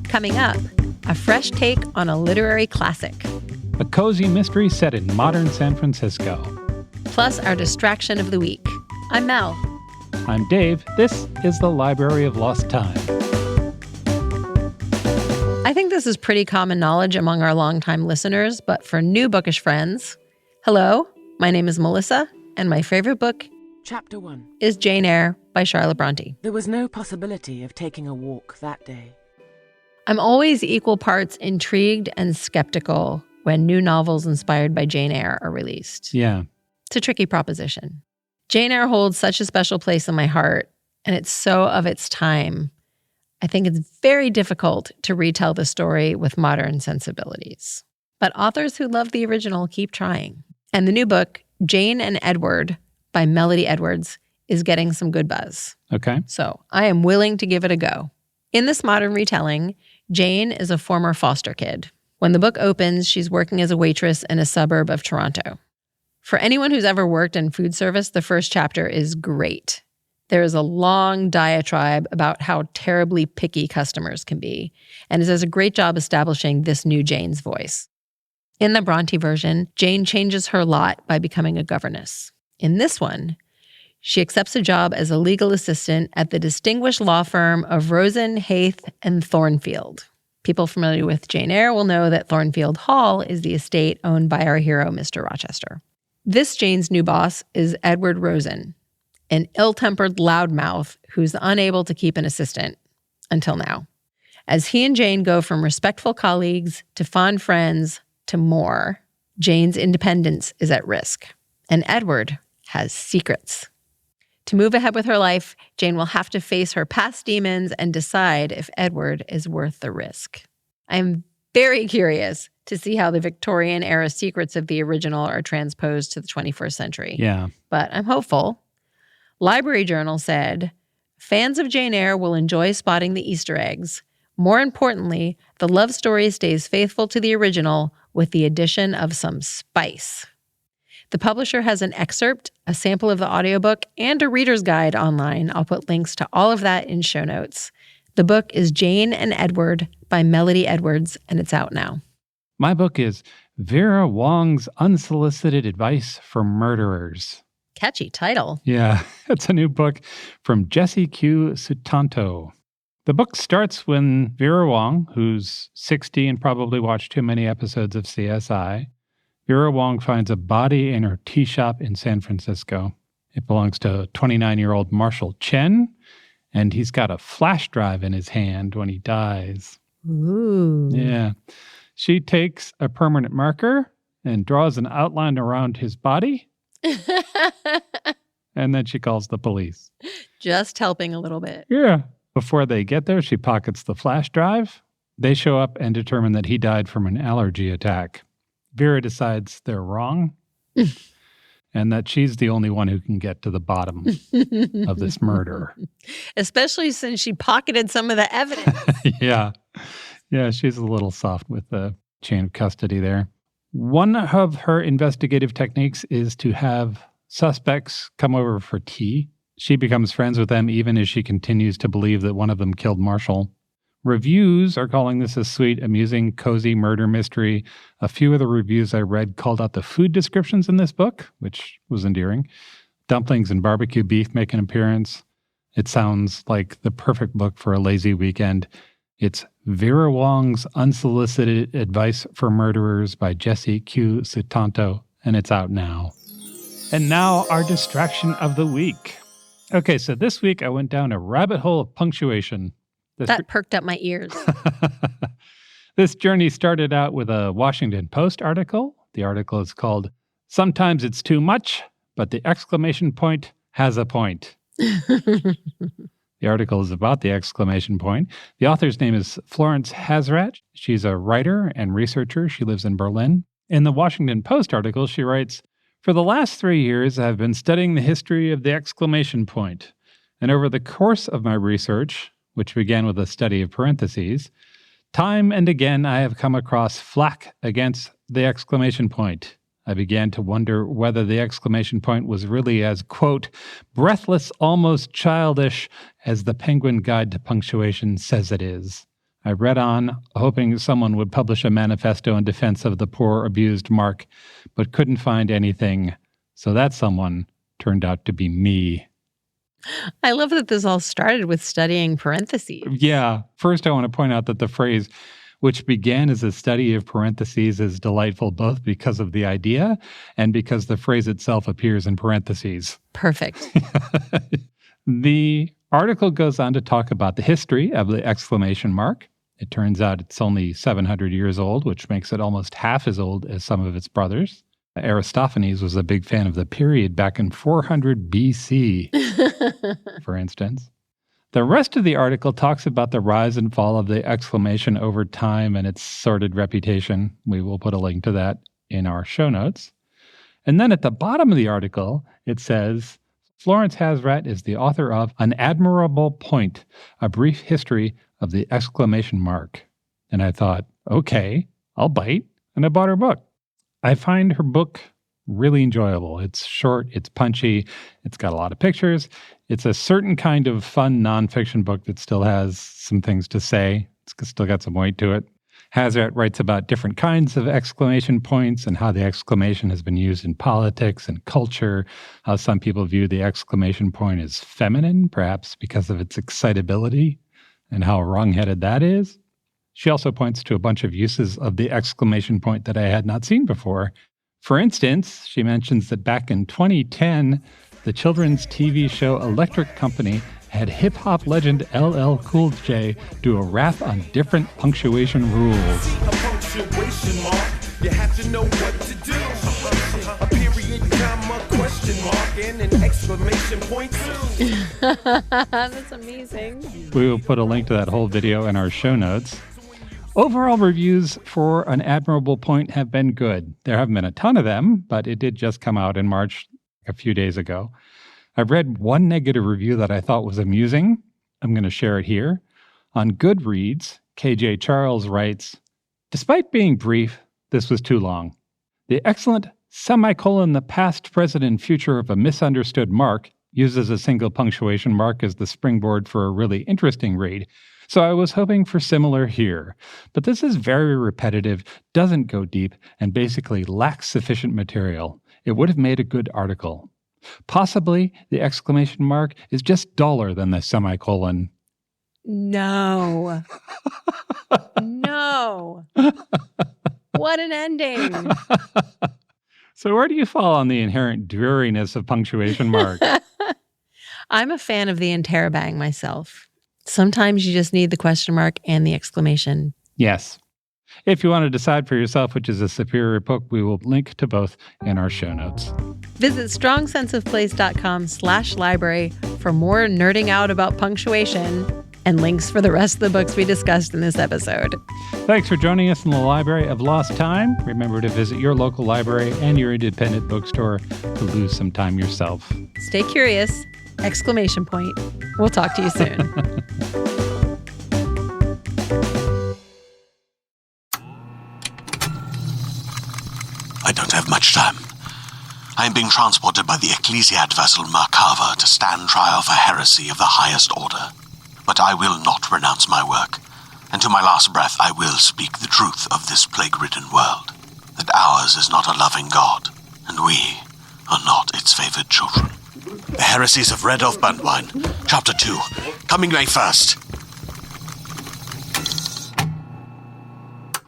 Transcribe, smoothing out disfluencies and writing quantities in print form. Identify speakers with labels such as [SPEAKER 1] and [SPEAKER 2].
[SPEAKER 1] Coming up, a fresh take on a literary classic.
[SPEAKER 2] A cozy mystery set in modern San Francisco.
[SPEAKER 1] Plus our distraction of the week. I'm Mel.
[SPEAKER 2] I'm Dave. This is the Library of Lost Time.
[SPEAKER 1] I think this is pretty common knowledge among our longtime listeners, but for new bookish friends, hello, my name is Melissa, and my favorite book
[SPEAKER 3] Chapter 1
[SPEAKER 1] is Jane Eyre by Charlotte Bronte.
[SPEAKER 3] There was no possibility of taking a walk that day.
[SPEAKER 1] I'm always equal parts intrigued and skeptical when new novels inspired by Jane Eyre are released.
[SPEAKER 2] Yeah.
[SPEAKER 1] It's a tricky proposition. Jane Eyre holds such a special place in my heart, and it's so of its time. I think it's very difficult to retell the story with modern sensibilities. But authors who love the original keep trying. And the new book, Jane and Edward by Melodie Edwards, is getting some good buzz.
[SPEAKER 2] Okay.
[SPEAKER 1] So I am willing to give it a go. In this modern retelling, Jane is a former foster kid. When the book opens, she's working as a waitress in a suburb of Toronto. For anyone who's ever worked in food service, the first chapter is great. There is a long diatribe about how terribly picky customers can be, and it does a great job establishing this new Jane's voice. In the Bronte version, Jane changes her lot by becoming a governess. In this one, she accepts a job as a legal assistant at the distinguished law firm of Rosen, Hayth, and Thornfield. People familiar with Jane Eyre will know that Thornfield Hall is the estate owned by our hero, Mr. Rochester. This Jane's new boss is Edward Rosen, an ill-tempered loudmouth who's unable to keep an assistant, until now. As he and Jane go from respectful colleagues to fond friends to more, Jane's independence is at risk, and Edward has secrets. To move ahead with her life, Jane will have to face her past demons and decide if Edward is worth the risk. I'm very curious to see how the Victorian-era secrets of the original are transposed to the 21st century.
[SPEAKER 2] Yeah.
[SPEAKER 1] But I'm hopeful. Library Journal said, fans of Jane Eyre will enjoy spotting the Easter eggs. More importantly, the love story stays faithful to the original with the addition of some spice. The publisher has an excerpt, a sample of the audiobook, and a reader's guide online. I'll put links to all of that in show notes. The book is Jane and Edward by Melodie Edwards, and it's out now.
[SPEAKER 2] My book is Vera Wong's Unsolicited Advice for Murderers.
[SPEAKER 1] Catchy title.
[SPEAKER 2] Yeah, it's a new book from Jessie Q. Sutanto. The book starts when Vera Wong, who's 60 and probably watched too many episodes of CSI, Vera Wong finds a body in her tea shop in San Francisco. It belongs to 29-year-old Marshall Chen, and he's got a flash drive in his hand when he dies.
[SPEAKER 1] Ooh.
[SPEAKER 2] Yeah. She takes a permanent marker and draws an outline around his body, and then she calls the police.
[SPEAKER 1] Just helping a little bit.
[SPEAKER 2] Yeah. Before they get there, she pockets the flash drive. They show up and determine that he died from an allergy attack. Vera decides they're wrong and that she's the only one who can get to the bottom of this murder.
[SPEAKER 1] Especially since she pocketed some of the evidence.
[SPEAKER 2] Yeah. Yeah, she's a little soft with the chain of custody there. One of her investigative techniques is to have suspects come over for tea. She becomes friends with them even as she continues to believe that one of them killed Marshall. Reviews are calling this a sweet, amusing, cozy murder mystery. A few of the reviews I read called out the food descriptions in this book, which was endearing. Dumplings and barbecue beef make an appearance. It sounds like the perfect book for a lazy weekend. It's Vera Wong's Unsolicited Advice for Murderers by Jessie Q. Sutanto, and it's out now. And now our distraction of the week. Okay, so this week I went down a rabbit hole of punctuation.
[SPEAKER 1] That perked up my ears.
[SPEAKER 2] This journey started out with a Washington Post article. The article is called, "Sometimes It's Too Much, but the exclamation point has a point." The article is about the exclamation point. The author's name is Florence Hazrat. She's a writer and researcher. She lives in Berlin. In the Washington Post article, she writes, "For the last 3 years, I've been studying the history of the exclamation point. And over the course of my research, which began with a study of parentheses, time and again I have come across flack against the exclamation point. I began to wonder whether the exclamation point was really as, quote, breathless, almost childish as the Penguin Guide to Punctuation says it is. I read on, hoping someone would publish a manifesto in defense of the poor, abused Mark, but couldn't find anything. So that someone turned out to be me.
[SPEAKER 1] I love that this all started with studying parentheses.
[SPEAKER 2] Yeah. First, I want to point out that the phrase, which began as a study of parentheses, is delightful both because of the idea and because the phrase itself appears in parentheses.
[SPEAKER 1] Perfect.
[SPEAKER 2] The article goes on to talk about the history of the exclamation mark. It turns out it's only 700 years old, which makes it almost half as old as some of its brothers. Aristophanes was a big fan of the period back in 400 BC, for instance. The rest of the article talks about the rise and fall of the exclamation over time and its sordid reputation. We will put a link to that in our show notes. And then at the bottom of the article, it says, Florence Hasrat is the author of An Admirable Point, A Brief History of the Exclamation Mark. And I thought, okay, I'll bite. And I bought her book. I find her book really enjoyable. It's short, it's punchy, it's got a lot of pictures. It's a certain kind of fun nonfiction book that still has some things to say. It's still got some weight to it. Hasrat writes about different kinds of exclamation points and how the exclamation has been used in politics and culture, how some people view the exclamation point as feminine, perhaps because of its excitability, and how wrong-headed that is. She also points to a bunch of uses of the exclamation point that I had not seen before. For instance, she mentions that back in 2010, the children's TV show Electric Company had hip-hop legend LL Cool J do a rap on different punctuation rules.
[SPEAKER 4] A punctuation mark, you have to know what to do. A period, comma, question mark, and an exclamation point too.
[SPEAKER 1] That's amazing.
[SPEAKER 2] We will put a link to that whole video in our show notes. Overall reviews for An Admirable Point have been good. There haven't been a ton of them, but it did just come out in March a few days ago. I've read one negative review that I thought was amusing. I'm going to share it here. On Goodreads, KJ Charles writes, despite being brief, this was too long. The excellent semicolon, the past, present, and future of a misunderstood mark uses a single punctuation mark as the springboard for a really interesting read. So I was hoping for similar here. But this is very repetitive, doesn't go deep, and basically lacks sufficient material. It would have made a good article. Possibly the exclamation mark is just duller than the semicolon.
[SPEAKER 1] No. No. What an ending.
[SPEAKER 2] So where do you fall on the inherent dreariness of punctuation marks?
[SPEAKER 1] I'm a fan of the interrobang myself. Sometimes you just need the question mark and the exclamation.
[SPEAKER 2] Yes. If you want to decide for yourself which is a superior book, we will link to both in our show notes.
[SPEAKER 1] Visit strongsenseofplace.com/library for more nerding out about punctuation and links for the rest of the books we discussed in this episode.
[SPEAKER 2] Thanks for joining us in the Library of Lost Time. Remember to visit your local library and your independent bookstore to lose some time yourself.
[SPEAKER 1] Stay curious! Exclamation point. We'll talk to you soon.
[SPEAKER 5] I don't have much time. I am being transported by the Ecclesiad vessel Merkava to stand trial for heresy of the highest order. But I will not renounce my work, and to my last breath I will speak the truth of this plague-ridden world, that ours is not a loving God, and we are not its favored children. The Heresies of Red Elf Bandwine, Chapter 2, coming May 1st.